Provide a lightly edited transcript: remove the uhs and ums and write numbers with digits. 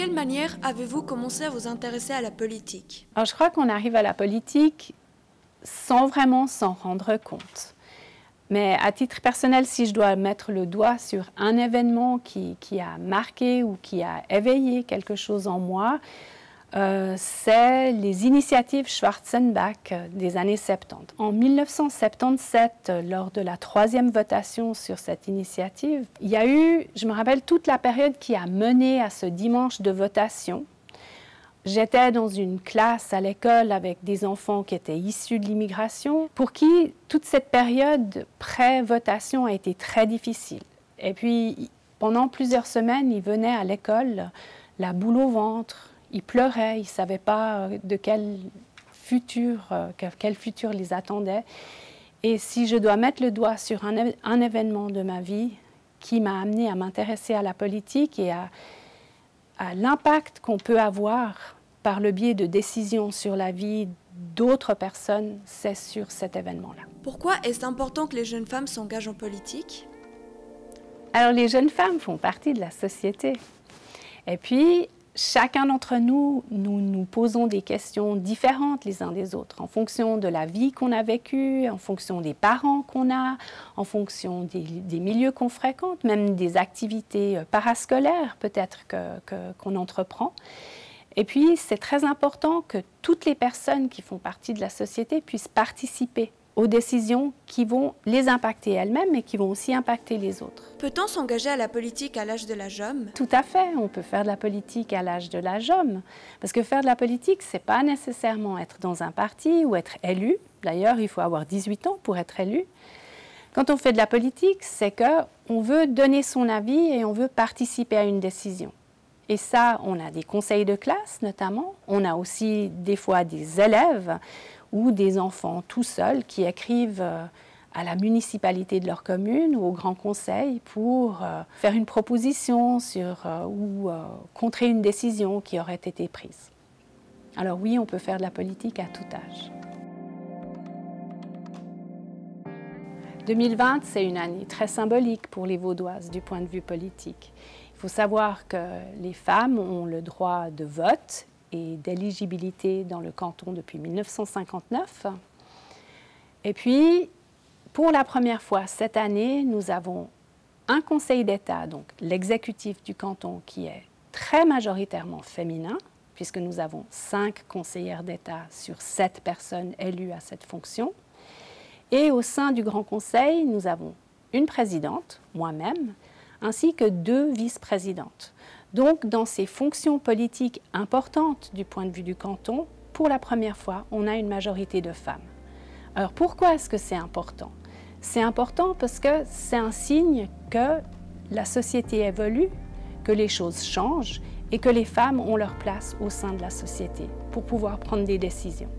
quelle manière avez-vous commencé à vous intéresser à la politique? Alors, je crois qu'on arrive à la politique sans vraiment s'en rendre compte. Mais à titre personnel, si je dois mettre le doigt sur un événement qui a marqué ou qui a éveillé quelque chose en moi, c'est les initiatives Schwarzenbach des années 70. En 1977, lors de la 3e votation sur cette initiative, il y a eu, je me rappelle, toute la période qui a mené à ce dimanche de votation. J'étais dans une classe à l'école avec des enfants qui étaient issus de l'immigration, pour qui toute cette période pré-votation a été très difficile. Et puis, pendant plusieurs semaines, ils venaient à l'école, la boule au ventre, ils pleuraient, ils ne savaient pas de quel futur les attendait. Et si je dois mettre le doigt sur un événement de ma vie qui m'a amené à m'intéresser à la politique et à l'impact qu'on peut avoir par le biais de décisions sur la vie d'autres personnes, c'est sur cet événement-là. Pourquoi est-ce important que les jeunes femmes s'engagent en politique? Alors, les jeunes femmes font partie de la société. Et puis, chacun d'entre nous, nous posons des questions différentes les uns des autres, en fonction de la vie qu'on a vécue, en fonction des parents qu'on a, en fonction des milieux qu'on fréquente, même des activités parascolaires peut-être qu'on entreprend. Et puis, c'est très important que toutes les personnes qui font partie de la société puissent participer aux décisions qui vont les impacter elles-mêmes et qui vont aussi impacter les autres. Peut-on s'engager à la politique à l'âge de l'âge homme? Tout à fait, on peut faire de la politique à l'âge de l'âge homme. Parce que faire de la politique, ce n'est pas nécessairement être dans un parti ou être élu. D'ailleurs, il faut avoir 18 ans pour être élu. Quand on fait de la politique, c'est qu'on veut donner son avis et on veut participer à une décision. Et ça, on a des conseils de classe notamment. On a aussi des fois des élèves ou des enfants tout seuls qui écrivent à la municipalité de leur commune ou au Grand Conseil pour faire une proposition ou contrer une décision qui aurait été prise. Alors oui, on peut faire de la politique à tout âge. 2020, c'est une année très symbolique pour les Vaudoises du point de vue politique. Il faut savoir que les femmes ont le droit de vote et d'éligibilité dans le canton depuis 1959. Et puis, pour la première fois cette année, nous avons un conseil d'État, donc l'exécutif du canton, qui est très majoritairement féminin, puisque nous avons 5 conseillères d'État sur 7 personnes élues à cette fonction. Et au sein du Grand Conseil, nous avons une présidente, moi-même, ainsi que 2 vice-présidentes. Donc, dans ces fonctions politiques importantes du point de vue du canton, pour la première fois, on a une majorité de femmes. Alors, pourquoi est-ce que c'est important? C'est important parce que c'est un signe que la société évolue, que les choses changent et que les femmes ont leur place au sein de la société pour pouvoir prendre des décisions.